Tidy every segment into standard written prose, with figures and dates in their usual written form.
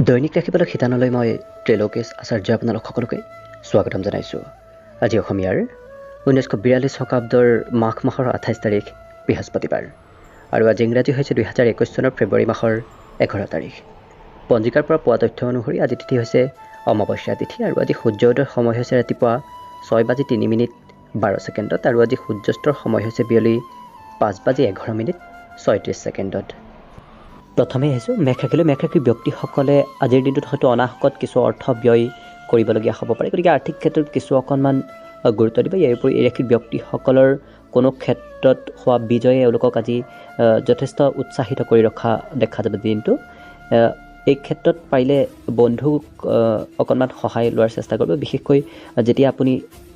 দৈনিক ৰাখিবলৈ শিতানলৈ মই ত্ৰিলোকেশ আচাৰ্য আপোনালোক সকলোকে স্বাগতম জনাইছোঁ। আজি অসমীয়াৰ 1942 শকাব্দৰ মাঘ মাহৰ 28 তাৰিখ বৃহস্পতিবাৰ আৰু আজি ইংৰাজী হৈছে 2021 চনৰ ফেব্ৰুৱাৰী মাহৰ 11 তাৰিখ। পঞ্জিকাৰ পৰা পোৱা তথ্য অনুসৰি আজি তিথি হৈছে অমাৱস্যা তিথি আৰু আজি সূৰ্যোদয়ৰ সময় হৈছে ৰাতিপুৱা 6:03:12 আৰু আজি সূৰ্যাস্তৰ সময় হৈছে বিয়লি 5:11:36। প্ৰথমে আহিছোঁ মেঘৰাশীলৈ। মেঘৰাশীৰ ব্যক্তিসকলে আজিৰ দিনটোত হয়তো অনাহকত কিছু অৰ্থ ব্যয় কৰিবলগীয়া হ'ব পাৰে, গতিকে আৰ্থিক ক্ষেত্ৰত কিছু অকণমান গুৰুত্ব দিব। ইয়াৰ উপৰি এই ৰাশিৰ ব্যক্তিসকলৰ কোনো ক্ষেত্ৰত হোৱা বিজয়ে এওঁলোকক আজি যথেষ্ট উৎসাহিত কৰি ৰখা দেখা যাব দিনটো। এই ক্ষেত্ৰত পাৰিলে বন্ধুক অকণমান সহায় লোৱাৰ চেষ্টা কৰিব। বিশেষকৈ যেতিয়া আপুনি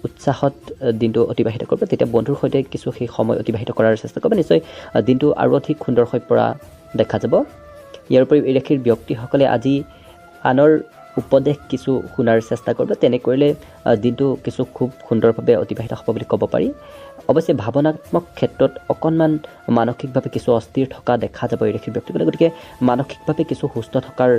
উৎসাহত দিনটো অতিবাহিত কৰিব তেতিয়া বন্ধুৰ সৈতে কিছু সেই সময় অতিবাহিত কৰাৰ চেষ্টা কৰিব। নিশ্চয় দিনটো আৰু অধিক সুন্দৰ হৈ পৰা দেখা যাব। ইয়াৰ উপৰি এই ৰাশিৰ ব্যক্তিসকলে আজি আনৰ উপদেশ কিছু শুনাৰ চেষ্টা কৰিব। তেনে কৰিলে দিনটো কিছু খুব সুন্দৰভাৱে অতিবাহিত হ'ব বুলি ক'ব পাৰি। অৱশ্যে ভাৱনাত্মক ক্ষেত্ৰত অকণমান মানসিকভাৱে কিছু অস্থিৰ থকা দেখা যাব এই ৰাশিৰ ব্যক্তিসকলে, গতিকে মানসিকভাৱে কিছু সুস্থ থকাৰ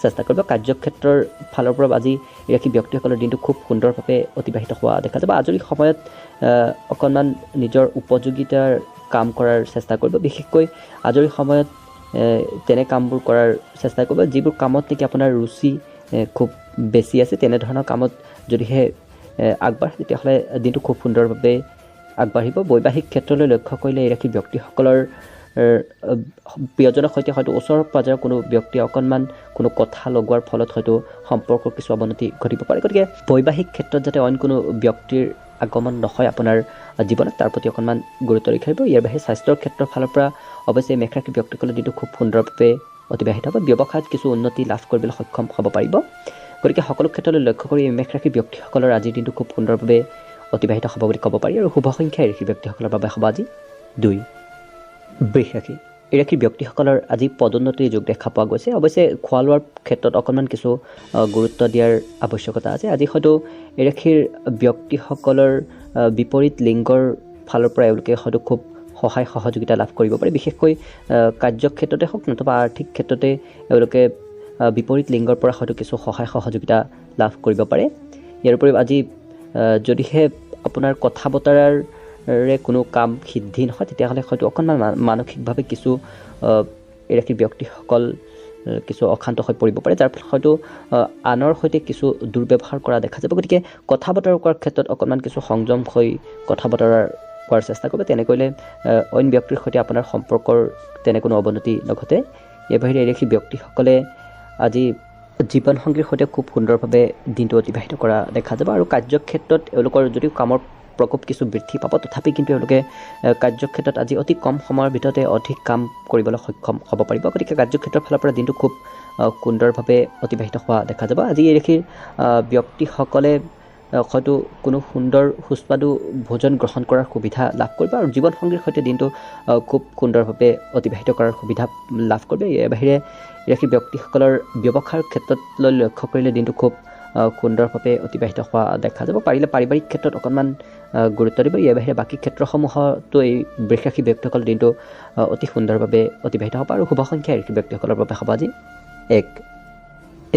চেষ্টা কৰিব। কাৰ্যক্ষেত্ৰৰ ফালৰ পৰা আজি এই ৰাশিৰ ব্যক্তিসকলৰ দিনটো খুব সুন্দৰভাৱে অতিবাহিত হোৱা দেখা যাব। আজৰি সময়ত অকণমান নিজৰ উপযোগিতাৰ কাম কৰাৰ চেষ্টা কৰিব। বিশেষকৈ আজৰি সময়ত তেনে কামবোৰ কৰাৰ চেষ্টা কৰিব যিবোৰ কামত নেকি আপোনাৰ ৰুচি খুব বেছি আছে। তেনেধৰণৰ কামত যদিহে আগবাঢ়ে তেতিয়াহ'লে দিনটো খুব সুন্দৰভাৱে আগবাঢ়িব। বৈবাহিক ক্ষেত্ৰলৈ লক্ষ্য কৰিলে এই ৰাশিৰ ব্যক্তিসকলৰ প্ৰিয়জনৰ সৈতে হয়তো ওচৰ পাজৰৰ কোনো ব্যক্তিয়ে অকণমান কোনো কথা লগোৱাৰ ফলত হয়তো সম্পৰ্কৰ কিছু অৱনতি ঘটিব পাৰে, গতিকে বৈবাহিক ক্ষেত্ৰত যাতে অইন কোনো ব্যক্তিৰ আগমন নহয় আপোনাৰ জীৱনত তাৰ প্ৰতি অকণমান গুৰুত্ব ৰাখিব। ইয়াৰ বাহিৰে স্বাস্থ্যৰ ক্ষেত্ৰৰ ফালৰ পৰা অৱশ্যে মেঘৰাশীৰ ব্যক্তিসকলৰ দিনটো খুব সুন্দৰভাৱে অতিবাহিত হ'ব। ব্যৱসায়ত কিছু উন্নতি লাভ কৰিবলৈ সক্ষম হ'ব পাৰিব, গতিকে সকলো ক্ষেত্ৰলৈ লক্ষ্য কৰি মেঘৰাশীৰ ব্যক্তিসকলৰ আজিৰ দিনটো খুব সুন্দৰভাৱে অতিবাহিত হ'ব বুলি ক'ব পাৰি। আৰু শুভ সংখ্যা এই ৰাশিৰ ব্যক্তিসকলৰ বাবে হ'ব আজি 2। বৃষ ৰাশি। এই ৰাশিৰ ব্যক্তিসকলৰ আজি পদোন্নতিৰ যোগ দেখা পোৱা গৈছে। অৱশ্যে খোৱা লোৱাৰ ক্ষেত্ৰত অকণমান কিছু গুৰুত্ব দিয়াৰ আৱশ্যকতা আছে। আজি হয়তো এই ৰাশিৰ ব্যক্তিসকলৰ বিপৰীত লিংগৰ ফালৰ পৰা এওঁলোকে হয়তো খুব সহায় সহযোগিতা লাভ কৰিব পাৰে। বিশেষকৈ কাৰ্যক্ষেত্ৰতে হওক নতুবা আৰ্থিক ক্ষেত্ৰতে এওঁলোকে বিপৰীত লিংগৰ পৰা হয়তো কিছু সহায় সহযোগিতা লাভ কৰিব পাৰে। ইয়াৰ উপৰিও আজি যদিহে আপোনাৰ কথা বতৰাৰে কোনো কাম সিদ্ধি নহয় তেতিয়াহ'লে হয়তো অকণমান মানসিকভাৱে কিছু এই ৰাশিৰ ব্যক্তিসকল কিছু অশান্ত হৈ পৰিব পাৰে, যাৰ ফলত হয়তো আনৰ সৈতে কিছু দুৰ্ব্যৱহাৰ কৰা দেখা যাব। গতিকে কথা বতৰা কৰাৰ ক্ষেত্ৰত অকণমান কিছু সংযম হৈ কথা বতৰা কৰাৰ চেষ্টা কৰিব। তেনে কৰিলে অইন ব্যক্তিৰ সৈতে আপোনাৰ সম্পৰ্কৰ তেনে কোনো অৱনতি নঘটে। ইয়াৰ বাহিৰে এই ৰাশিৰ ব্যক্তিসকলে আজি জীৱনসংগীৰ সৈতে খুব সুন্দৰভাৱে দিনটো অতিবাহিত কৰা দেখা যাব। আৰু কাৰ্যক্ষেত্ৰত এওঁলোকৰ যদিও কামৰ প্ৰকোপ কিছু বৃদ্ধি পাব তথাপি কিন্তু এওঁলোকে কাৰ্যক্ষেত্ৰত আজি অতি কম সময়ৰ ভিতৰতে অধিক কাম কৰিবলৈ সক্ষম হ'ব পাৰিব। গতিকে কাৰ্যক্ষেত্ৰৰ ফালৰ পৰা দিনটো খুব সুন্দৰভাৱে অতিবাহিত হোৱা দেখা যাব। আজি এই ৰাশিৰ ব্যক্তিসকলে হয়তো কোনো সুন্দৰ সুস্বাদু ভোজন গ্ৰহণ কৰাৰ সুবিধা লাভ কৰিব আৰু জীৱনসংগীৰ সৈতে দিনটো খুব সুন্দৰভাৱে অতিবাহিত কৰাৰ সুবিধা লাভ কৰিব। ইয়াৰ বাহিৰে এই ৰাশিৰ ব্যক্তিসকলৰ ব্যৱসায়ৰ ক্ষেত্ৰলৈ লক্ষ্য কৰিলে দিনটো খুব সুন্দৰভাৱে অতিবাহিত হোৱা দেখা যাব। পাৰিলে পাৰিবাৰিক ক্ষেত্ৰত অকণমান গুৰুত্ব দিব। ইয়াৰ বাহিৰে বাকী ক্ষেত্ৰসমূহতো এই বৃষ ৰাশিৰ ব্যক্তিসকলৰ দিনটো অতি সুন্দৰভাৱে অতিবাহিত হ'ব। আৰু শুভ সংখ্যা এই ৰাশিৰ ব্যক্তিসকলৰ বাবে হ'ব আজি 1।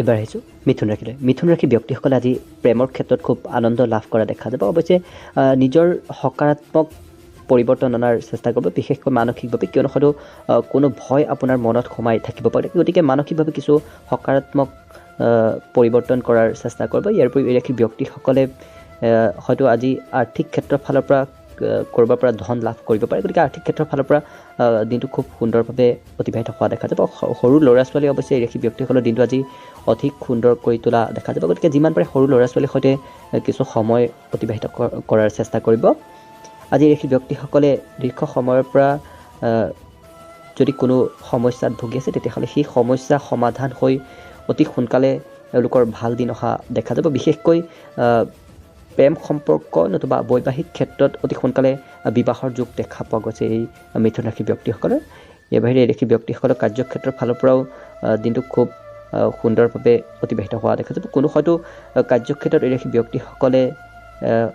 এইবাৰ আহিছোঁ মিথুন ৰাশিলৈ। মিথুন ৰাশিৰ ব্যক্তিসকলে আজি প্ৰেমৰ ক্ষেত্ৰত খুব আনন্দ লাভ কৰা দেখা যাব। অৱশ্যে নিজৰ সকাৰাত্মক পৰিৱৰ্তন অনাৰ চেষ্টা কৰিব, বিশেষকৈ মানসিকভাৱে, কিয়নো হয়তো কোনো ভয় আপোনাৰ মনত সোমাই থাকিব পাৰে, গতিকে মানসিকভাৱে কিছু সকাৰাত্মক পৰিৱৰ্তন কৰাৰ চেষ্টা কৰিব। ইয়াৰ উপৰি এই ৰাশিৰ ব্যক্তিসকলে হয়তো আজি আৰ্থিক ক্ষেত্ৰৰ ফালৰ পৰা ক'ৰবাৰ পৰা ধন লাভ কৰিব পাৰে, গতিকে আৰ্থিক ক্ষেত্ৰৰ ফালৰ পৰা দিনটো খুব সুন্দৰভাৱে অতিবাহিত হোৱা দেখা যাব। সৰু ল'ৰা ছোৱালী অৱশ্যে এই ৰাশিৰ ব্যক্তিসকলৰ দিনটো আজি অধিক সুন্দৰ কৰি তোলা দেখা যাব, গতিকে যিমান পাৰে সৰু ল'ৰা ছোৱালীৰ সৈতে কিছু সময় অতিবাহিত কৰাৰ চেষ্টা কৰিব। আজি এই ৰাশিৰ ব্যক্তিসকলে দীৰ্ঘ সময়ৰ পৰা যদি কোনো সমস্যাত ভুগি আছে তেতিয়াহ'লে সেই সমস্যা সমাধান হৈ অতি সোনকালে এওঁলোকৰ ভাল দিন অহা দেখা যাব। বিশেষকৈ প্ৰেম সম্পৰ্ক নতুবা বৈবাহিক ক্ষেত্ৰত অতি সোনকালে বিবাহৰ যোগ দেখা পোৱা গৈছে এই মিথুন ৰাশিৰ ব্যক্তিসকলৰ। ইয়াৰ বাহিৰে এই ৰাশিৰ ব্যক্তিসকলৰ কাৰ্যক্ষেত্ৰৰ ফালৰ পৰাও দিনটো খুব সুন্দৰভাৱে অতিবাহিত হোৱা দেখা যাব। কোনো হয়তো কাৰ্যক্ষেত্ৰত এই ৰাশিৰ ব্যক্তিসকলে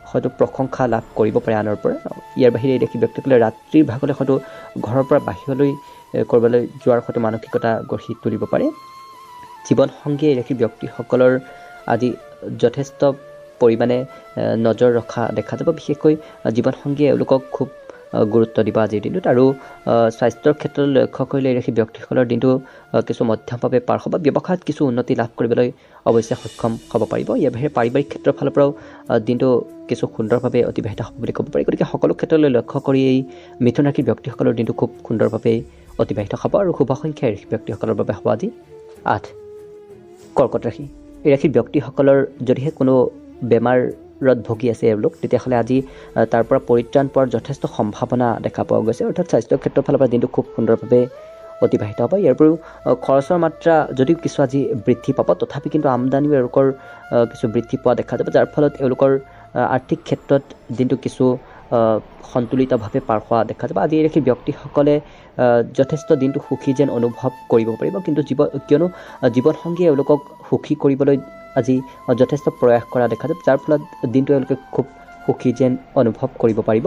হয়তো প্ৰশংসা লাভ কৰিব পাৰে আনৰ পৰা। ইয়াৰ বাহিৰে এই ৰাশিৰ ব্যক্তিসকলে ৰাত্ৰিৰ ভাগলৈ হয়তো ঘৰৰ পৰা বাহিৰলৈ ক'ৰবালৈ যোৱাৰ সৈতে মানসিকতা গঢ়ি তুলিব পাৰে। জীৱনসংগীয়ে এই ৰাশিৰ ব্যক্তিসকলৰ আজি যথেষ্ট পৰিমাণে নজৰ ৰখা দেখা যাব। বিশেষকৈ জীৱনসংগীয়ে এওঁলোকক খুব গুৰুত্ব দিব আজিৰ দিনটোত। আৰু স্বাস্থ্যৰ ক্ষেত্ৰত লক্ষ্য কৰিলে এই ৰাশিৰ ব্যক্তিসকলৰ দিনটো কিছু মধ্যমভাৱে পাৰ হ'ব। ব্যৱসায়ত কিছু উন্নতি লাভ কৰিবলৈ অৱশ্যে সক্ষম হ'ব পাৰিব। ইয়াৰ বাহিৰে পাৰিবাৰিক ক্ষেত্ৰৰ ফালৰ পৰাও দিনটো কিছু সুন্দৰভাৱে অতিবাহিত হ'ব বুলি ক'ব পাৰি। গতিকে সকলো ক্ষেত্ৰলৈ লক্ষ্য কৰি এই মিথুন ৰাশিৰ ব্যক্তিসকলৰ দিনটো খুব সুন্দৰভাৱে অতিবাহিত হ'ব। আৰু শুভ সংখ্যা এই ৰাশিৰ ব্যক্তিসকলৰ বাবে হ'ব আজি 8। কৰ্কট ৰাশি। এই ৰাশিৰ ব্যক্তিসকলৰ যদিহে কোনো বেমাৰত ভুগি আছে এওঁলোক, তেতিয়াহ'লে আজি তাৰ পৰা পৰিত্ৰাণ পোৱাৰ যথেষ্ট সম্ভাৱনা দেখা পোৱা গৈছে। অৰ্থাৎ স্বাস্থ্যৰ ক্ষেত্ৰৰ ফালৰ পৰা দিনটো খুব সুন্দৰভাৱে অতিবাহিত হ'ব। ইয়াৰ উপৰিও খৰচৰ মাত্ৰা যদিও কিছু আজি বৃদ্ধি পাব, তথাপি কিন্তু আমদানিও এওঁলোকৰ কিছু বৃদ্ধি পোৱা দেখা যাব, যাৰ ফলত এওঁলোকৰ আৰ্থিক ক্ষেত্ৰত দিনটো কিছু সন্তুলিতভাৱে পাৰ হোৱা দেখা যাব। আজি এই ৰাশিৰ ব্যক্তিসকলে যথেষ্ট দিনটো সুখী যেন অনুভৱ কৰিব পাৰিব, কিন্তু কিয়নো জীৱনসংগীয়ে এওঁলোকক সুখী কৰিবলৈ আজি যথেষ্ট প্ৰয়াস কৰা দেখা যাব, যাৰ ফলত দিনটো এওঁলোকে খুব সুখী যেন অনুভৱ কৰিব পাৰিব।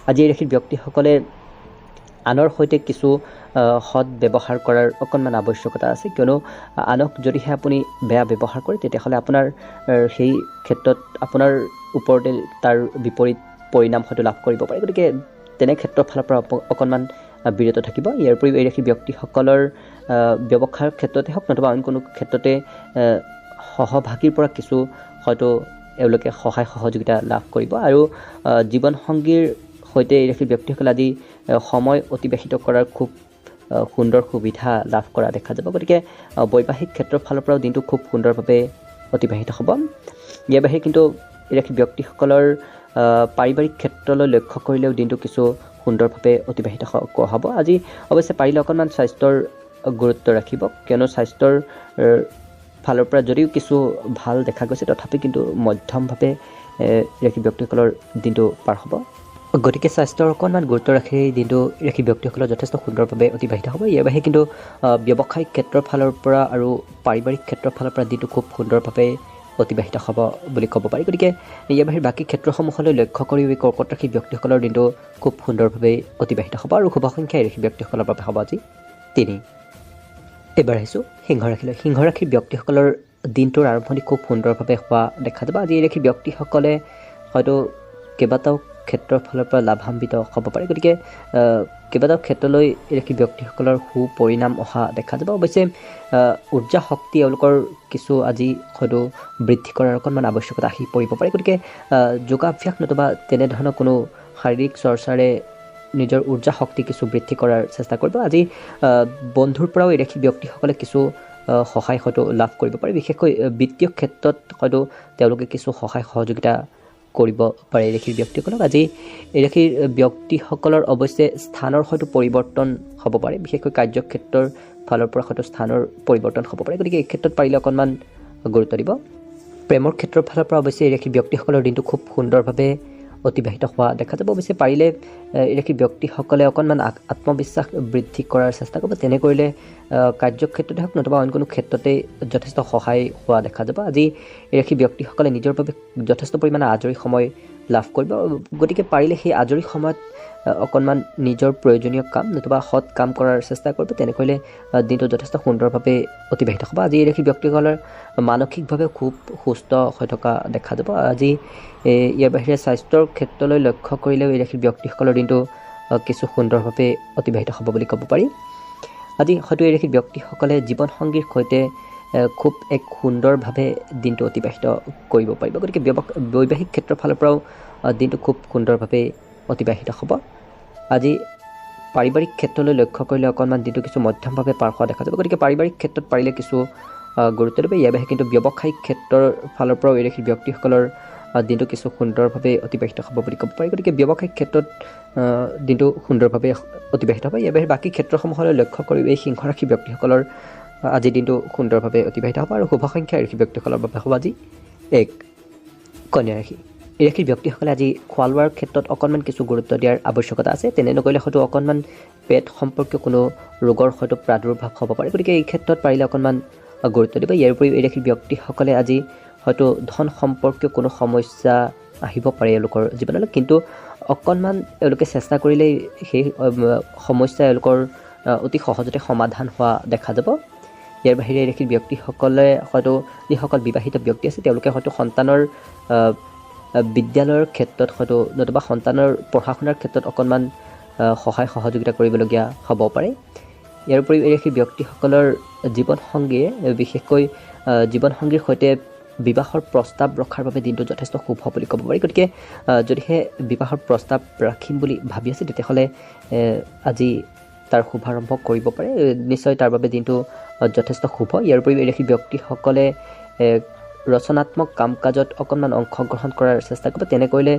আজি এই ৰাশিৰ ব্যক্তিসকলে আনৰ সৈতে কিছু সৎ ব্যৱহাৰ কৰাৰ অকণমান আৱশ্যকতা আছে, কিয়নো আনক যদিহে আপুনি বেয়া ব্যৱহাৰ কৰে, তেতিয়াহ'লে আপোনাৰ সেই ক্ষেত্ৰত আপোনাৰ ওপৰতে তাৰ বিপৰীত পৰিণাম হয়তো লাভ কৰিব পাৰে। গতিকে তেনে ক্ষেত্ৰৰ ফালৰ পৰা অকণমান বিৰত থাকিব। ইয়াৰ উপৰিও এই ৰাশিৰ ব্যক্তিসকলৰ ব্যৱসায়ৰ ক্ষেত্ৰতে হওক নতুবা অইন কোনো ক্ষেত্ৰতে সহভাগীৰ পৰা কিছু হয়তো এওঁলোকে সহায় সহযোগিতা লাভ কৰিব। আৰু জীৱনসংগীৰ সৈতে এই ৰাশিৰ ব্যক্তিসকলে আজি সময় অতিবাহিত কৰাৰ খুব সুন্দৰ সুবিধা লাভ কৰা দেখা যাব। গতিকে বৈবাহিক ক্ষেত্ৰৰ ফালৰ পৰাও দিনটো খুব সুন্দৰভাৱে অতিবাহিত হ'ব। ইয়াৰ বাহিৰে কিন্তু এই ৰাশিৰ ব্যক্তিসকলৰ পাৰিবাৰিক ক্ষেত্ৰলৈ লক্ষ্য কৰিলেও দিনটো কিছু সুন্দৰভাৱে অতিবাহিত হ'ব। আজি অৱশ্যে পাৰিলে অকণমান স্বাস্থ্যৰ গুৰুত্ব ৰাখিব, কিয়নো স্বাস্থ্যৰ ফালৰ পৰা যদিও কিছু ভাল দেখা গৈছে, তথাপি কিন্তু মধ্যমভাৱে ৰাশি ব্যক্তিসকলৰ দিনটো পাৰ হ'ব। গতিকে স্বাস্থ্যৰ অকণমান গুৰুত্ব ৰাখি দিনটো ৰাশি ব্যক্তিসকলৰ যথেষ্ট সুন্দৰভাৱে অতিবাহিত হ'ব। ইয়াৰ বাহিৰে কিন্তু ব্যৱসায়িক ক্ষেত্ৰৰ ফালৰ পৰা আৰু পাৰিবাৰিক ক্ষেত্ৰৰ ফালৰ পৰা দিনটো খুব সুন্দৰভাৱে অতিবাহিত হ'ব বুলি ক'ব পাৰি। গতিকে ইয়াৰ বাহিৰে বাকী ক্ষেত্ৰসমূহলৈ লক্ষ্য কৰি এই কৰ্কট ৰাশি ব্যক্তিসকলৰ দিনটো খুব সুন্দৰভাৱে অতিবাহিত হ'ব। আৰু শুভ সংখ্যা এই ৰাশি ব্যক্তিসকলৰ বাবে হ'ব আজি 3। এইবাৰ আহিছোঁ সিংহ ৰাশিলৈ। সিংহ ৰাশিৰ ব্যক্তিসকলৰ দিনটোৰ আৰম্ভণি খুব সুন্দৰভাৱে হোৱা দেখা যাব। আজি এই ৰাশিৰ ব্যক্তিসকলে হয়তো কেইবাটাও ক্ষেত্ৰৰ ফালৰ পৰা লাভান্বিত হ'ব পাৰে। গতিকে কেইবাটাও ক্ষেত্ৰলৈ এই ৰাশিৰ ব্যক্তিসকলৰ সুপৰিণাম অহা দেখা যাব। অৱশ্যে উৰ্জা শক্তি এওঁলোকৰ কিছু আজি হয়তো বৃদ্ধি কৰাৰ অকণমান আৱশ্যকতা আহি পৰিব পাৰে। গতিকে যোগাভ্যাস নতুবা তেনেধৰণৰ কোনো শাৰীৰিক চৰ্চাৰে নিজৰ উৰ্জা শক্তি কিছু বৃদ্ধি কৰাৰ চেষ্টা কৰিব। আজি বন্ধুৰ পৰাও এই ৰাশি ব্যক্তিসকলে কিছু সহায় হয়তো লাভ কৰিব পাৰে। বিশেষকৈ বিত্তীয় ক্ষেত্ৰত হয়তো তেওঁলোকে কিছু সহায় সহযোগিতা কৰিব পাৰে এই ৰাশিৰ ব্যক্তিসকলক। আজি এই ৰাশিৰ ব্যক্তিসকলৰ অৱশ্যে স্থানৰ হয়তো পৰিৱৰ্তন হ'ব পাৰে, বিশেষকৈ কাৰ্যক্ষেত্ৰৰ ফালৰ পৰা হয়তো স্থানৰ পৰিৱৰ্তন হ'ব পাৰে। গতিকে এই ক্ষেত্ৰত পাৰিলে অকণমান গুৰুত্ব দিব। প্ৰেমৰ ক্ষেত্ৰৰ ফালৰ পৰা অৱশ্যে এই ৰাশিৰ ব্যক্তিসকলৰ দিনটো খুব সুন্দৰভাৱে অতিবাহিত হোৱা দেখা যাব। অৱশ্যে পাৰিলে এই ৰাশিৰ ব্যক্তিসকলে অকণমান আত্মবিশ্বাস বৃদ্ধি কৰাৰ চেষ্টা কৰিব। তেনে কৰিলে কাৰ্যক্ষেত্ৰতে হওক নতুবা অইন কোনো ক্ষেত্ৰতে যথেষ্ট সহায় হোৱা দেখা যাব। আজি এই ৰাশিৰ ব্যক্তিসকলে নিজৰ বাবে যথেষ্ট পৰিমাণে আজৰি সময় লাভ কৰিব। গতিকে পাৰিলে সেই আজৰি সময়ত অকণমান নিজৰ প্ৰয়োজনীয় কাম নতুবা সৎ কাম কৰাৰ চেষ্টা কৰিব। তেনে কৰিলে দিনটো যথেষ্ট সুন্দৰভাৱে অতিবাহিত হ'ব। আজি এই ৰাশিৰ ব্যক্তিসকলৰ মানসিকভাৱে খুব সুস্থ হৈ থকা দেখা যাব। আজি ইয়াৰ বাহিৰে স্বাস্থ্যৰ ক্ষেত্ৰলৈ লক্ষ্য কৰিলেও এই ৰাশিৰ ব্যক্তিসকলৰ দিনটো কিছু সুন্দৰভাৱে অতিবাহিত হ'ব বুলি ক'ব পাৰি। আজি হয়তো এই ৰাশিৰ ব্যক্তিসকলে জীৱনসংগীৰ সৈতে খুব এক সুন্দৰভাৱে দিনটো অতিবাহিত কৰিব পাৰিব। গতিকে বৈবাহিক ক্ষেত্ৰৰ ফালৰ পৰাও দিনটো খুব সুন্দৰভাৱে অতিবাহিত হ'ব। আজি পাৰিবাৰিক ক্ষেত্ৰলৈ লক্ষ্য কৰিলে অকণমান দিনটো কিছু মধ্যমভাৱে পাৰ হোৱা দেখা যাব। গতিকে পাৰিবাৰিক ক্ষেত্ৰত পাৰিলে কিছু গুৰুত্ব দিব। ইয়াৰ বাহিৰে কিন্তু ব্যৱসায়িক ক্ষেত্ৰৰ ফালৰ পৰাও এই ৰাশিৰ ব্যক্তিসকলৰ দিনটো কিছু সুন্দৰভাৱে অতিবাহিত হ'ব বুলি ক'ব পাৰি। গতিকে ব্যৱসায়িক ক্ষেত্ৰত দিনটো সুন্দৰভাৱে অতিবাহিত হ'ব। ইয়াৰ বাহিৰে বাকী ক্ষেত্ৰসমূহলৈ লক্ষ্য কৰি এই সিংহ ৰাশি ব্যক্তিসকলৰ আজিৰ দিনটো সুন্দৰভাৱে অতিবাহিত হ'ব। আৰু শুভ সংখ্যা এই ৰাশি ব্যক্তিসকলৰ বাবে হ'ব আজি 1। কন্যা ৰাশি। এই ৰাশিৰ ব্যক্তিসকলে আজি খোৱা লোৱাৰ ক্ষেত্ৰত অকণমান কিছু গুৰুত্ব দিয়াৰ আৱশ্যকতা আছে। তেনে নকৰিলে হয়তো অকণমান পেট সম্পৰ্কীয় কোনো ৰোগৰ হয়তো প্ৰাদুৰ্ভাৱ হ'ব পাৰে। গতিকে এই ক্ষেত্ৰত পাৰিলে অকণমান গুৰুত্ব দিব। ইয়াৰ উপৰিও এই ৰাশিৰ ব্যক্তিসকলে আজি হয়তো ধন সম্পৰ্কীয় কোনো সমস্যা আহিব পাৰে এওঁলোকৰ জীৱনলৈ, কিন্তু অকণমান এওঁলোকে চেষ্টা কৰিলেই সেই সমস্যা এওঁলোকৰ অতি সহজতে সমাধান হোৱা দেখা যাব। ইয়াৰ বাহিৰে এই ৰাশিৰ ব্যক্তিসকলে হয়তো যিসকল বিবাহিত ব্যক্তি আছে তেওঁলোকে হয়তো সন্তানৰ বিদ্যালয়ৰ ক্ষেত্ৰত হয়তো নতুবা সন্তানৰ পঢ়া শুনাৰ ক্ষেত্ৰত অকণমান সহায় সহযোগিতা কৰিবলগীয়া হ'ব পাৰে। ইয়াৰ উপৰিও এই ৰাশিৰ ব্যক্তিসকলৰ জীৱনসংগীয়ে বিশেষকৈ জীৱনসংগীৰ সৈতে বিবাহৰ প্ৰস্তাৱ ৰখাৰ বাবে দিনটো যথেষ্ট শুভ বুলি ক'ব পাৰি। গতিকে যদিহে বিবাহৰ প্ৰস্তাৱ ৰাখিম বুলি ভাবি আছে তেতিয়াহ'লে আজি তাৰ শুভাৰম্ভ কৰিব পাৰে, নিশ্চয় তাৰ বাবে দিনটো যথেষ্ট শুভ। ইয়াৰ উপৰিও এই ৰাশিৰ ব্যক্তিসকলে ৰচনাত্মক কাম কাজত অকণমান অংশগ্ৰহণ কৰাৰ চেষ্টা কৰিব। তেনে কৰিলে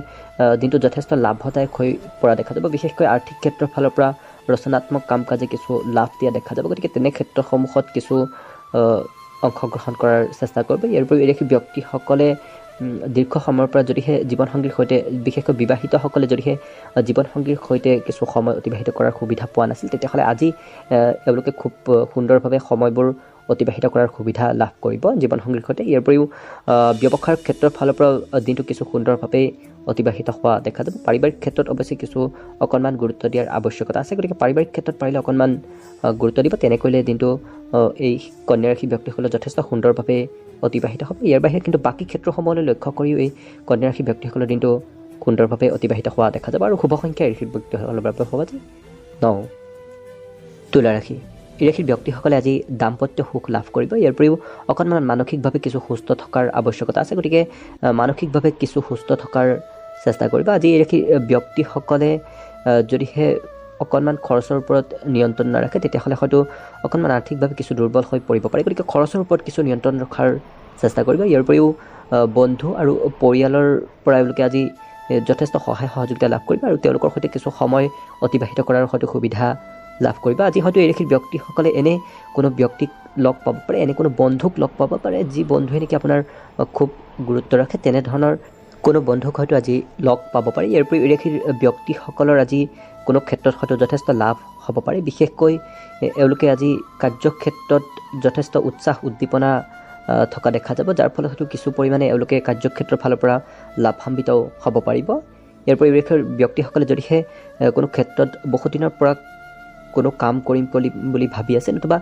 দিনটো যথেষ্ট লাভদায়ক হৈ পৰা দেখা যাব। বিশেষকৈ আৰ্থিক ক্ষেত্ৰৰ ফালৰ পৰা ৰচনাত্মক কাম কাজে কিছু লাভ দিয়া দেখা যাব। গতিকে তেনে ক্ষেত্ৰসমূহত কিছু অংশগ্ৰহণ কৰাৰ চেষ্টা কৰিব। ইয়াৰ উপৰিও এই ৰাশিৰ ব্যক্তিসকলে দীৰ্ঘ সময়ৰ পৰা যদিহে জীৱনসংগীৰ সৈতে বিশেষকৈ বিবাহিতসকলে যদিহে জীৱনসংগীৰ সৈতে কিছু সময় অতিবাহিত কৰাৰ সুবিধা পোৱা নাছিল তেতিয়াহ'লে আজি এওঁলোকে খুব সুন্দৰভাৱে সময়বোৰ অতিবাহিত কৰাৰ সুবিধা লাভ কৰিব জীৱনসংগীৰ সৈতে। ইয়াৰ উপৰিও ব্যৱসায়ৰ ক্ষেত্ৰৰ ফালৰ পৰা দিনটো কিছু সুন্দৰভাৱে অতিবাহিত হোৱা দেখা যাব। পাৰিবাৰিক ক্ষেত্ৰত অৱশ্যে কিছু অকণমান গুৰুত্ব দিয়াৰ আৱশ্যকতা আছে। গতিকে পাৰিবাৰিক ক্ষেত্ৰত পাৰিলে অকণমান গুৰুত্ব দিব। তেনে কৰিলে দিনটো এই কন্যা ৰাশিৰ ব্যক্তিসকলে যথেষ্ট সুন্দৰভাৱে অতিবাহিত হ'ব। ইয়াৰ বাহিৰে কিন্তু বাকী ক্ষেত্ৰসমূহলৈ লক্ষ্য কৰিও এই কন্যা ৰাশিৰ ব্যক্তিসকলৰ দিনটো সুন্দৰভাৱে অতিবাহিত হোৱা দেখা যাব। আৰু শুভ সংখ্যা এই ৰাশিৰ ব্যক্তিসকলৰ বাবে হ'ব যে 9। তুলা ৰাশি। এই ৰাশিৰ ব্যক্তিসকলে আজি দাম্পত্য সুখ লাভ কৰিব। ইয়াৰ উপৰিও অকণমান মানসিকভাৱে কিছু সুস্থ থকাৰ আৱশ্যকতা আছে। গতিকে মানসিকভাৱে কিছু সুস্থ থকাৰ চেষ্টা কৰিব। আজি এই ৰাশিৰ ব্যক্তিসকলে যদিহে অকণমান খৰচৰ ওপৰত নিয়ন্ত্ৰণ নাৰাখে তেতিয়াহ'লে হয়তো অকণমান আৰ্থিকভাৱে কিছু দুৰ্বল হৈ পৰিব পাৰে। গতিকে খৰচৰ ওপৰত কিছু নিয়ন্ত্ৰণ ৰখাৰ চেষ্টা কৰিব। ইয়াৰ উপৰিও বন্ধু আৰু পৰিয়ালৰ পৰা এওঁলোকে আজি যথেষ্ট সহায় সহযোগিতা লাভ কৰিব আৰু তেওঁলোকৰ সৈতে কিছু সময় অতিবাহিত কৰাৰ হয়তো সুবিধা লাভ কৰিব। আজি হয়তো এই ৰাশিৰ ব্যক্তিসকলে এনে কোনো ব্যক্তিক লগ পাব পাৰে, এনে কোনো বন্ধুক লগ পাব পাৰে যি বন্ধুৱে নেকি আপোনাৰ খুব গুৰুত্ব ৰাখে, তেনেধৰণৰ কোনো বন্ধুক হয়তো আজি লগ পাব পাৰে। ইয়াৰ উপৰিও এই ৰাশিৰ ব্যক্তিসকলৰ আজি কোনো ক্ষেত্ৰত হয়তো যথেষ্ট লাভ হ'ব পাৰে। বিশেষকৈ এওঁলোকে আজি কাৰ্যক্ষেত্ৰত যথেষ্ট উৎসাহ উদ্দীপনা থকা দেখা যাব, যাৰ ফলত হয়তো কিছু পৰিমাণে এওঁলোকে কাৰ্যক্ষেত্ৰৰ ফালৰ পৰা লাভান্বিত হ'ব পাৰিব। ইয়াৰ উপৰিও এই ৰাশিৰ ব্যক্তিসকলে যদিহে কোনো ক্ষেত্ৰত বহুদিনৰ পৰা কোনো কাম কৰিম বুলি ভাবি আছে নতুবা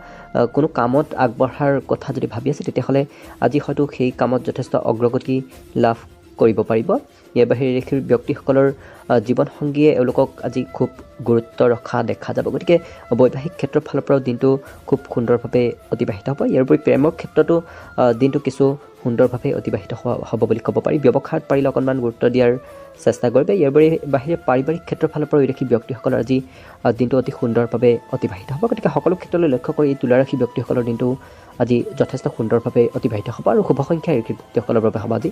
কোনো কামত আগবঢ়াৰ কথা যদি ভাবি আছে তেতিয়াহ'লে আজি হয়তো সেই কামত যথেষ্ট অগ্ৰগতি লাভ কৰিব পাৰিব। ইয়াৰ বাহিৰে ৰাশিৰ ব্যক্তিসকলৰ জীৱনসংগীয়ে এওঁলোকক আজি খুব গুৰুত্ব ৰখা দেখা যাব। গতিকে বৈবাহিক ক্ষেত্ৰৰ ফালৰ পৰাও দিনটো খুব সুন্দৰভাৱে অতিবাহিত হ'ব। ইয়াৰ উপৰি প্ৰেমৰ ক্ষেত্ৰতো দিনটো কিছু সুন্দৰভাৱে অতিবাহিত হ'ব বুলি ক'ব পাৰি। ব্যৱসায়ত পাৰিলে অকণমান গুৰুত্ব দিয়াৰ চেষ্টা কৰিব। ইয়াৰ বাহিৰে পাৰিবাৰিক ক্ষেত্ৰৰ ফালৰ পৰা এই ৰাশি ব্যক্তিসকলৰ আজি দিনটো অতি সুন্দৰভাৱে অতিবাহিত হ'ব। গতিকে সকলো ক্ষেত্ৰলৈ লক্ষ্য কৰি এই তুলা ৰাশি ব্যক্তিসকলৰ দিনটো আজি যথেষ্ট সুন্দৰভাৱে অতিবাহিত হ'ব আৰু শুভ সংখ্যা এই ৰাশি ব্যক্তিসকলৰ বাবে হ'ব আজি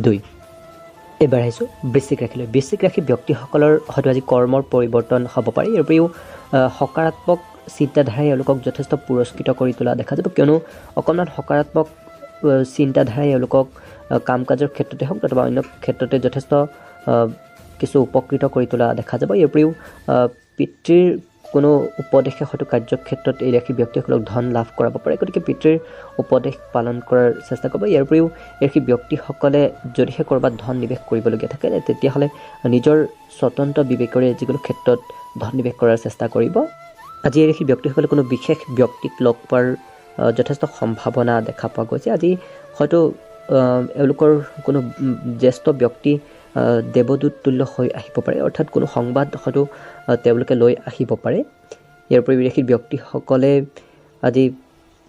2। এবাৰ আহিছোঁ বৃশ্চিক ৰাশিলৈ। বৃশ্চিক ৰাশি ব্যক্তিসকলৰ হয়তো আজি কৰ্মৰ পৰিৱৰ্তন হ'ব পাৰে। ইয়াৰ উপৰিও সকাৰাত্মক চিন্তাধাৰাই এওঁলোকক যথেষ্ট পুৰস্কৃত কৰি তোলা দেখা যাব, কিয়নো অকণমান সকাৰাত্মক চিন্তাধাৰাই এওঁলোকক কাম কাজৰ ক্ষেত্ৰতে হওক অথবা অন্য ক্ষেত্ৰতে যথেষ্ট কিছু উপকৃত কৰি তোলা দেখা যাব। ইয়াৰ উপৰিও পিতৃৰ কোনো উপদেশে হয়তো কাৰ্যক্ষেত্ৰত এই ৰাশি ব্যক্তিসকলক ধন লাভ কৰাব পাৰে। গতিকে পিতৃৰ উপদেশ পালন কৰাৰ চেষ্টা কৰিব। ইয়াৰ উপৰিও এই ৰাশি ব্যক্তিসকলে যদিহে ক'ৰবাত ধন নিৱেশ কৰিবলগীয়া থাকে তেতিয়াহ'লে নিজৰ স্বতন্ত্ৰ বিবেকেৰে যিকোনো ক্ষেত্ৰত ধন নিৱেশ কৰাৰ চেষ্টা কৰিব। আজি এই ৰাশি ব্যক্তিসকলে কোনো বিশেষ ব্যক্তিক লগ পোৱাৰ যথেষ্ট সম্ভাৱনা দেখা পোৱা গৈছে। আজি হয়তো এওঁলোকৰ কোনো জ্যেষ্ঠ ব্যক্তি দেৱদূত তুল্য হৈ আহিব পাৰে, অৰ্থাৎ কোনো সংবাদ হয়তো তেওঁলোকে লৈ আহিব পাৰে। ইয়াৰ উপৰি এই ৰাশিৰ ব্যক্তিসকলে আজি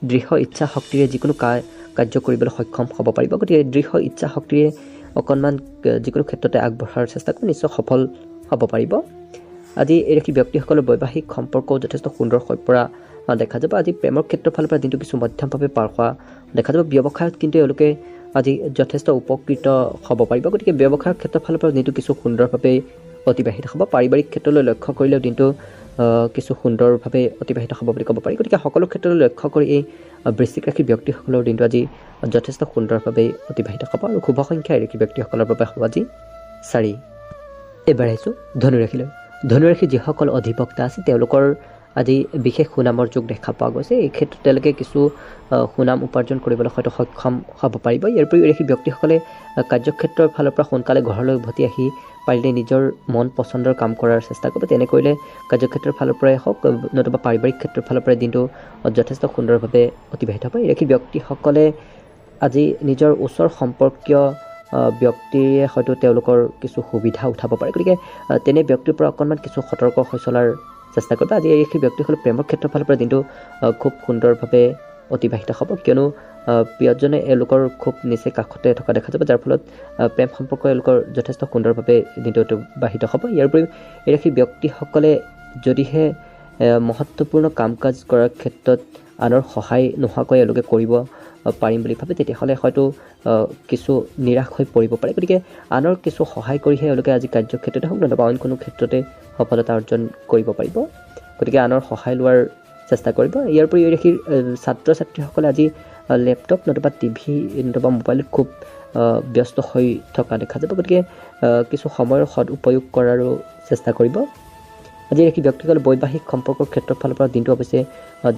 দৃঢ় ইচ্ছা শক্তিৰে যিকোনো কাৰ্য কৰিবলৈ সক্ষম হ'ব পাৰিব। গতিকে দৃঢ় ইচ্ছা শক্তিৰে অকণমান যিকোনো ক্ষেত্ৰতে আগবঢ়াৰ চেষ্টা কৰি নিশ্চয় সফল হ'ব পাৰিব। আজি এই ৰাশি ব্যক্তিসকলৰ বৈবাহিক সম্পৰ্কও যথেষ্ট সুন্দৰ হৈ পৰা দেখা যাব। আজি প্ৰেমৰ ক্ষেত্ৰৰ ফালৰ পৰা দিনটো কিছু মধ্যমভাৱে পাৰ হোৱা দেখা যাব। ব্যৱসায়ত কিন্তু এওঁলোকে আজি যথেষ্ট উপকৃত হ'ব পাৰিব। গতিকে ব্যৱসায়ৰ ক্ষেত্ৰৰ ফালৰ পৰা দিনটো কিছু সুন্দৰভাৱে অতিবাহিত হ'ব। পাৰিবাৰিক ক্ষেত্ৰলৈ লক্ষ্য কৰিলেও দিনটো কিছু সুন্দৰভাৱে অতিবাহিত হ'ব বুলি ক'ব পাৰি। গতিকে সকলো ক্ষেত্ৰলৈ লক্ষ্য কৰি এই বৃশ্চিক ৰাশি ব্যক্তিসকলৰ দিনটো আজি যথেষ্ট সুন্দৰভাৱে অতিবাহিত হ'ব আৰু শুভ সংখ্যা এই ৰাশি ব্যক্তিসকলৰ বাবে হ'ব আজি 4। এবাৰ আহিছোঁ ধনুৰাশিলৈ। ধনুৰাশিৰ যিসকল অধিবক্তা আছে তেওঁলোকৰ আজি বিশেষ সুনামৰ যোগ দেখা পোৱা গৈছে। এই ক্ষেত্ৰত তেওঁলোকে কিছু সুনাম উপাৰ্জন কৰিবলৈ হয়তো সক্ষম হ'ব পাৰিব। ইয়াৰ উপৰিও সেই ব্যক্তিসকলে কাৰ্যক্ষেত্ৰৰ ফালৰ পৰা সোনকালে ঘৰলৈ উভতি আহি পাৰিলে নিজৰ মন পচন্দৰ কাম কৰাৰ চেষ্টা কৰিব। তেনে কৰিলে কাৰ্যক্ষেত্ৰৰ ফালৰ পৰাই হওক নতুবা পাৰিবাৰিক ক্ষেত্ৰৰ ফালৰ পৰাই দিনটো যথেষ্ট সুন্দৰভাৱে অতিবাহিত হ'ব। সেই ব্যক্তিসকলে আজি নিজৰ ওচৰ সম্পৰ্কীয় ব্যক্তিৰে হয়তো তেওঁলোকৰ কিছু সুবিধা উঠাব পাৰে। গতিকে তেনে ব্যক্তিৰ পৰা অকণমান কিছু সতৰ্ক হৈ চলাৰ চেষ্টা কৰিব। আজি সেই ব্যক্তিসকলে প্ৰেমৰ ক্ষেত্ৰৰ ফালৰ পৰা দিনটো খুব সুন্দৰভাৱে অতিবাহিত হ'ব, কিয়নো প্ৰিয়জনে এওঁলোকৰ খুব নিচে কাষতে থকা দেখা যাব, যাৰ ফলত প্ৰেম সম্পৰ্ক এওঁলোকৰ যথেষ্ট সুন্দৰভাৱে দিনটো অতিবাহিত হ'ব। ইয়াৰ উপৰিও সেই ব্যক্তিসকলে যদিহে মহত্বপূৰ্ণ কাম কাজ কৰাৰ ক্ষেত্ৰত আনৰ সহায় নোহোৱাকৈ এওঁলোকে কৰিব পাৰিম বুলি ভাবে, তেতিয়াহ'লে হয়তো কিছু নিৰাশ হৈ পৰিব পাৰে। গতিকে আনৰ কিছু সহায় কৰিহে এওঁলোকে আজি কাৰ্যক্ষেত্ৰতে হওক নতুবা অইন কোনো ক্ষেত্ৰতে সফলতা অৰ্জন কৰিব পাৰিব। গতিকে আনৰ সহায় লোৱাৰ চেষ্টা কৰিব। ইয়াৰ উপৰিও সেই ছাত্ৰ ছাত্ৰীসকলে আজি লেপটপ নতুবা টিভি নতুবা মোবাইলত খুব ব্যস্ত হৈ থকা দেখা যাব। গতিকে কিছু সময়ৰ সদ উপয়োগ কৰাৰো চেষ্টা কৰিব। আজি সেই ব্যক্তিসকলে বৈবাহিক সম্পৰ্কৰ ক্ষেত্ৰৰ ফালৰ পৰা দিনটো অৱশ্যে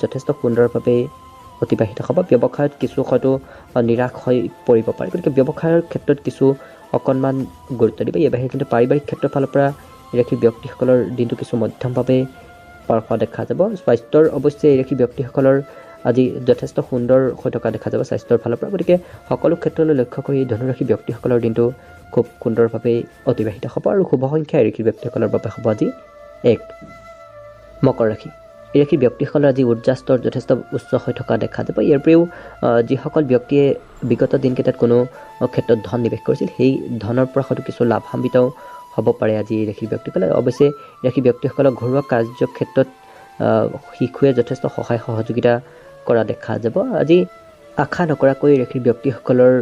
যথেষ্ট সুন্দৰভাৱে অতিবাহিত হ'ব। ব্যৱসায়ত কিছু হয়তো নিৰাশ হৈ পৰিব পাৰে। গতিকে ব্যৱসায়ৰ ক্ষেত্ৰত কিছু অকণমান গুৰুত্ব দিব। এই বাহিৰে কিন্তু পাৰিবাৰিক ক্ষেত্ৰৰ ফালৰ পৰা সেই ব্যক্তিসকলৰ দিনটো কিছু মধ্যমভাৱে পাৰ হোৱা দেখা যাব। স্বাস্থ্যৰ অৱশ্যে সেই ব্যক্তিসকলৰ আজি যথেষ্ট সুন্দৰ হৈ থকা দেখা যাব স্বাস্থ্যৰ ফালৰ পৰা। গতিকে সকলো ক্ষেত্ৰলৈ লক্ষ্য কৰি ধনুৰাশি ব্যক্তিসকলৰ দিনটো খুব সুন্দৰভাৱে অতিবাহিত হ'ব। আৰু শুভ সংখ্যা এই ব্যক্তিসকলৰ বাবে হ'ব আজি 1। মকৰ ৰাশি এই ৰাশি ব্যক্তিসকলৰ আজি উৰ্জা স্তৰ যথেষ্ট উচ্চ হৈ থকা দেখা যাব। ইয়াৰ উপৰিও যিসকল ব্যক্তিয়ে বিগত দিনকেইটাত কোনো ক্ষেত্ৰত ধন নিৱেশ কৰিছিল, সেই ধনৰ পৰা হয়তো কিছু লাভান্বিত হ'ব পাৰে আজি এই ৰাশিৰ ব্যক্তিসকলে। অৱশ্যে ৰাশি ব্যক্তিসকলক ঘৰুৱা কাৰ্যক্ষেত্ৰত শিশুৱে যথেষ্ট সহায় সহযোগিতা কৰা দেখা যাব। আজি আশা নকৰাকৈ ৰাশিৰ ব্যক্তিসকলৰ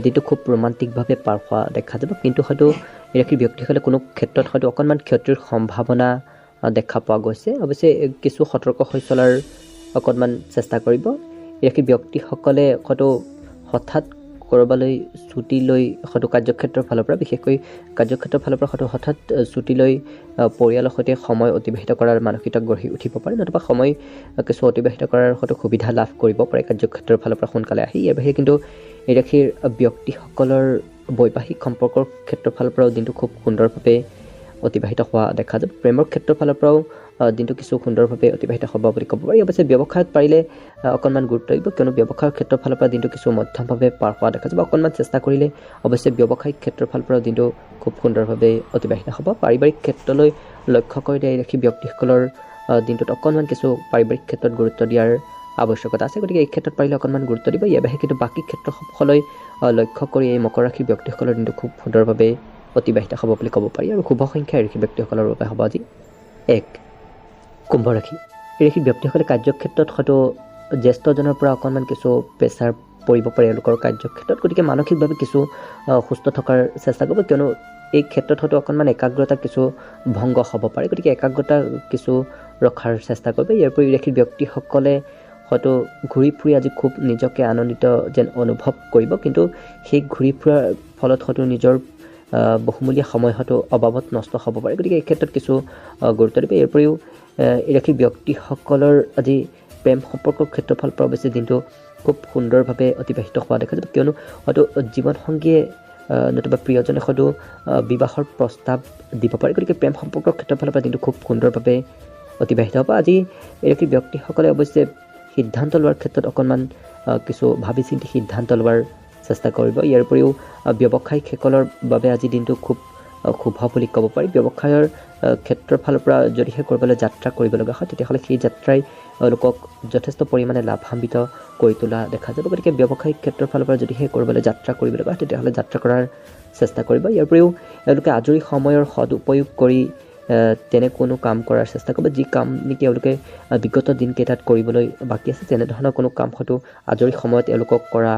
দিনটো খুব ৰোমান্টিকভাৱে পাৰ হোৱা দেখা যাব, কিন্তু হয়তো এই ৰাশিৰ ব্যক্তিসকলে কোনো ক্ষেত্ৰত হয়তো অকণমান ক্ষতিৰ সম্ভাৱনা দেখা পোৱা গৈছে। অৱশ্যে কিছু সতৰ্ক হৈ চলাৰ অকণমান চেষ্টা কৰিব। এই ৰাশিৰ ব্যক্তিসকলে হয়তো হঠাৎ ক'ৰবালৈ ছুটি লৈ হয়তো কাৰ্যক্ষেত্ৰৰ ফালৰ পৰা বিশেষকৈ কাৰ্যক্ষেত্ৰৰ ফালৰ পৰা হয়তো হঠাৎ ছুটি লৈ পৰিয়ালৰ সৈতে সময় অতিবাহিত কৰাৰ মানসিকতা গঢ়ি উঠিব পাৰে, নতুবা সময় কিছু অতিবাহিত কৰাৰ হয়তো সুবিধা লাভ কৰিব পাৰে কাৰ্যক্ষেত্ৰৰ ফালৰ পৰা সোনকালে আহি। ইয়াৰ বাহিৰে কিন্তু এই ৰাশিৰ ব্যক্তিসকলৰ বৈবাহিক সম্পৰ্কৰ ক্ষেত্ৰৰ ফালৰ পৰাও দিনটো খুব সুন্দৰভাৱে অতিবাহিত হোৱা দেখা যাব। প্ৰেমৰ ক্ষেত্ৰৰ ফালৰ পৰাও দিনটো কিছু সুন্দৰভাৱে অতিবাহিত হ'ব বুলি ক'ব পাৰি। অৱশ্যে ব্যৱসায়ত পাৰিলে অকণমান গুৰুত্ব দিব, কিয়নো ব্যৱসায়ৰ ক্ষেত্ৰৰ ফালৰ পৰা দিনটো কিছু মধ্যমভাৱে পাৰ হোৱা দেখা যাব। অকণমান চেষ্টা কৰিলে অৱশ্যে ব্যৱসায়িক ক্ষেত্ৰৰ ফালৰ পৰাও দিনটো খুব সুন্দৰভাৱে অতিবাহিত হ'ব। পাৰিবাৰিক ক্ষেত্ৰলৈ লক্ষ্য কৰিলে এই ৰাশি ব্যক্তিসকলৰ দিনটোত অকণমান কিছু পাৰিবাৰিক ক্ষেত্ৰত গুৰুত্ব দিয়াৰ আৱশ্যকতা আছে। গতিকে এই ক্ষেত্ৰত পাৰিলে অকণমান গুৰুত্ব দিব। ইয়াৰ বাহিৰে কিন্তু বাকী ক্ষেত্ৰসমূহলৈ লক্ষ্য কৰি এই মকৰ ৰাশি ব্যক্তিসকলৰ দিনটো খুব সুন্দৰভাৱে অতিবাহিত হ'ব বুলি ক'ব পাৰি। আৰু শুভ সংখ্যা এই ৰাশি ব্যক্তিসকলৰ বাবে হ'ব আজি 1। কুম্ভ ৰাশি এই ৰাশি ব্যক্তিসকলে কাৰ্যক্ষেত্ৰত হয়তো জ্যেষ্ঠজনৰ পৰা অকণমান কিছু প্ৰেছাৰ পৰিব পাৰে এওঁলোকৰ কাৰ্যক্ষেত্ৰত। গতিকে মানসিকভাৱে কিছু সুস্থ থকাৰ চেষ্টা কৰিব, কিয়নো এই ক্ষেত্ৰত হয়তো অকণমান একাগ্ৰতা কিছু ভংগ হ'ব পাৰে। গতিকে একাগ্ৰতা কিছু ৰখাৰ চেষ্টা কৰিব। ইয়াৰ উপৰি এই ৰাশিৰ ব্যক্তিসকলে হয়তো ঘূৰি ফুৰি আজি খুব নিজকে আনন্দিত যেন অনুভৱ কৰিব, কিন্তু সেই ঘূৰি ফুৰাৰ ফলত হয়তো নিজৰ বহুমূলীয়া সময় হয়তো অবাবত নষ্ট হ'ব পাৰে। গতিকে এই ক্ষেত্ৰত কিছু গুৰুত্ব দিব। ইয়াৰ উপৰিও এই ৰাশিৰ ব্যক্তিসকলৰ আজি প্ৰেম সম্পৰ্কৰ ক্ষেত্ৰৰ ফালৰ পৰা অৱশ্যে দিনটো খুব সুন্দৰভাৱে অতিবাহিত হোৱা দেখা যাব, কিয়নো হয়তো জীৱনসংগীয়ে নতুবা প্ৰিয়জনে হয়তো বিবাহৰ প্ৰস্তাৱ দিব পাৰে। গতিকে প্ৰেম সম্পৰ্কৰ ক্ষেত্ৰৰ ফালৰ পৰা দিনটো খুব সুন্দৰভাৱে অতিবাহিত হ'ব। আজি এই ৰাশিৰ ব্যক্তিসকলে অৱশ্যে সিদ্ধান্ত লোৱাৰ ক্ষেত্ৰত অকণমান কিছু ভাবি চিন্তি সিদ্ধান্ত লোৱাৰ চেষ্টা কৰিব। ইয়াৰ উপৰিও ব্যৱসায়িকসকলৰ বাবে আজি দিনটো খুব শুভ বুলি ক'ব পাৰি। ব্যৱসায়ৰ ক্ষেত্ৰৰ ফালৰ পৰা যদিহে ক'ৰবালৈ যাত্ৰা কৰিব লগা হয়, তেতিয়াহ'লে সেই যাত্ৰাই লোকক যথেষ্ট পৰিমাণে লাভান্বিত কৰি তোলা দেখা যাব। গতিকে ব্যৱসায়িক ক্ষেত্ৰৰ ফালৰ পৰা যদিহে ক'ৰবালৈ যাত্ৰা কৰিব লগা হয়, তেতিয়াহ'লে যাত্ৰা কৰাৰ চেষ্টা কৰিব। ইয়াৰ উপৰিও এওঁলোকে আজৰি সময়ৰ সদ উপয়োগ কৰি তেনে কোনো কাম কৰাৰ চেষ্টা কৰিব, যি কাম নেকি এওঁলোকে বিগত দিনকেইটাত কৰিবলৈ বাকী আছে, তেনেধৰণৰ কোনো কাম হয়তো আজৰি সময়ত এওঁলোকক কৰা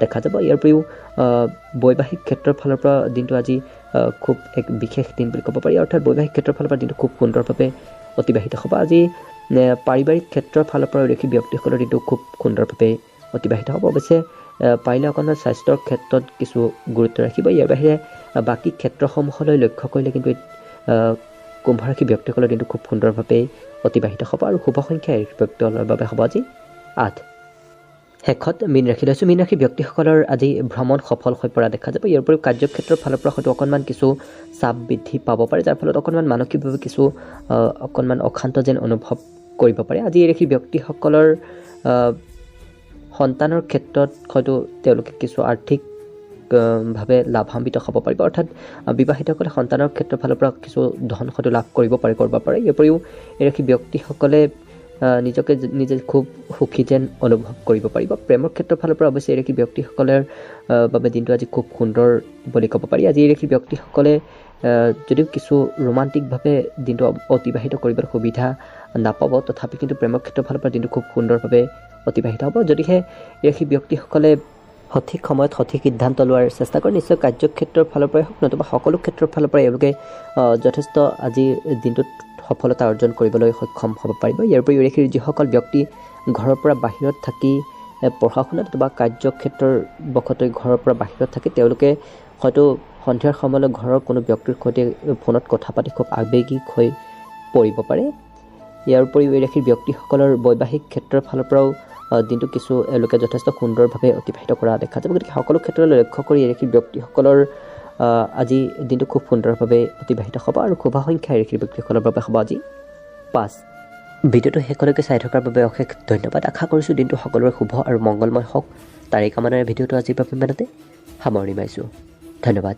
দেখা যাব। ইয়াৰ উপৰিও বৈবাহিক ক্ষেত্ৰৰ ফালৰ পৰা দিনটো আজি খুব এক বিশেষ দিন বুলি ক'ব পাৰি, অৰ্থাৎ বৈবাহিক ক্ষেত্ৰৰ ফালৰ পৰা দিনটো খুব সুন্দৰভাৱে অতিবাহিত হ'ব। আজি পাৰিবাৰিক ক্ষেত্ৰৰ ফালৰ পৰা ৰাশি ব্যক্তিসকলৰ দিনটো খুব সুন্দৰভাৱে অতিবাহিত হ'ব। অৱশ্যে পাৰিলে অকণমান স্বাস্থ্যৰ ক্ষেত্ৰত কিছু গুৰুত্ব ৰাখিব। ইয়াৰ বাহিৰে বাকী ক্ষেত্ৰসমূহলৈ লক্ষ্য কৰিলে কিন্তু কুম্ভ ৰাশি ব্যক্তিসকলৰ দিনটো খুব সুন্দৰভাৱে অতিবাহিত হ'ব আৰু শুভ সংখ্যা এই ব্যক্তিসকলৰ বাবে হ'ব আজি 8। শেষত মীন ৰাশি লৈছোঁ। মীন ৰাশি ব্যক্তিসকলৰ আজি ভ্ৰমণ সফল হৈ পৰা দেখা যাব। ইয়াৰ উপৰিও কাৰ্যক্ষেত্ৰৰ ফালৰ পৰা হয়তো অকণমান কিছু চাপ বৃদ্ধি পাব পাৰে, যাৰ ফলত অকণমান মানসিকভাৱে কিছু অকণমান অশান্ত যেন অনুভৱ কৰিব পাৰে। আজি এই ৰাশি ব্যক্তিসকলৰ সন্তানৰ ক্ষেত্ৰত হয়তো তেওঁলোকে কিছু আৰ্থিক ভাৱে লাভান্বিত হ'ব পাৰিব, অৰ্থাৎ বিবাহিতসকলে সন্তানৰ ক্ষেত্ৰৰ ফালৰ পৰা কিছু ধন হয়তো লাভ কৰিব পাৰে কৰিব পাৰে। ইয়াৰ উপৰিও এই ৰাশি ব্যক্তিসকলে নিজকে নিজে খুব সুখী যেন অনুভৱ কৰিব পাৰিব। প্ৰেমৰ ক্ষেত্ৰৰ ফালৰ পৰা অৱশ্যে এই ৰাশি ব্যক্তিসকলৰ বাবে দিনটো আজি খুব সুন্দৰ বুলি ক'ব পাৰি। আজি এই ৰাশি ব্যক্তিসকলে যদিও কিছু ৰোমান্টিকভাৱে দিনটো অতিবাহিত কৰিবলৈ সুবিধা নাপাব, তথাপি কিন্তু প্ৰেমৰ ক্ষেত্ৰৰ ফালৰ পৰা দিনটো খুব সুন্দৰভাৱে অতিবাহিত হ'ব। যদিহে এই ৰাশি ব্যক্তিসকলে সঠিক সময়ত সঠিক সিদ্ধান্ত লোৱাৰ চেষ্টা কৰে, নিশ্চয় কাৰ্যক্ষেত্ৰৰ ফালৰ পৰাই হওক নতুবা সকলো ক্ষেত্ৰৰ ফালৰ পৰাই এওঁলোকে যথেষ্ট আজিৰ দিনটোত সফলতা অৰ্জন কৰিবলৈ সক্ষম হ'ব পাৰিব। ইয়াৰ উপৰিও এই ৰাশিৰ যিসকল ব্যক্তি ঘৰৰ পৰা বাহিৰত থাকি পঢ়া শুনাত বা কাৰ্যক্ষেত্ৰৰ বশতঃ ঘৰৰ পৰা বাহিৰত থাকি তেওঁলোকে হয়তো সন্ধিয়াৰ সময়লৈ ঘৰৰ কোনো ব্যক্তিৰ সৈতে ফোনত কথা পাতি খুব আৱেগিক হৈ পৰিব পাৰে। ইয়াৰ উপৰিও এই ৰাশিৰ ব্যক্তিসকলৰ বৈবাহিক ক্ষেত্ৰৰ ফালৰ পৰাও দিনটো কিছু এওঁলোকে যথেষ্ট সুন্দৰভাৱে অতিবাহিত কৰা দেখা যাব। গতিকে সকলো ক্ষেত্ৰলৈ লক্ষ্য কৰি এই ৰাশিৰ ব্যক্তিসকলৰ আজি দিনটো খুব সুন্দৰভাৱে অতিবাহিত হ'ব আৰু শুভ সংখ্যা এই ৰাশিৰ ব্যক্তিসকলৰ বাবে হ'ব আজি 5। ভিডিঅ'টো শেষলৈকে চাই থকাৰ বাবে অশেষ ধন্যবাদ। আশা কৰিছোঁ দিনটো সকলোৰে শুভ আৰু মংগলময় হওক। তাৰেই কামনাৰে ভিডিঅ'টো আজিৰ বাবে ইমানতে সামৰণি মাৰিছোঁ। ধন্যবাদ।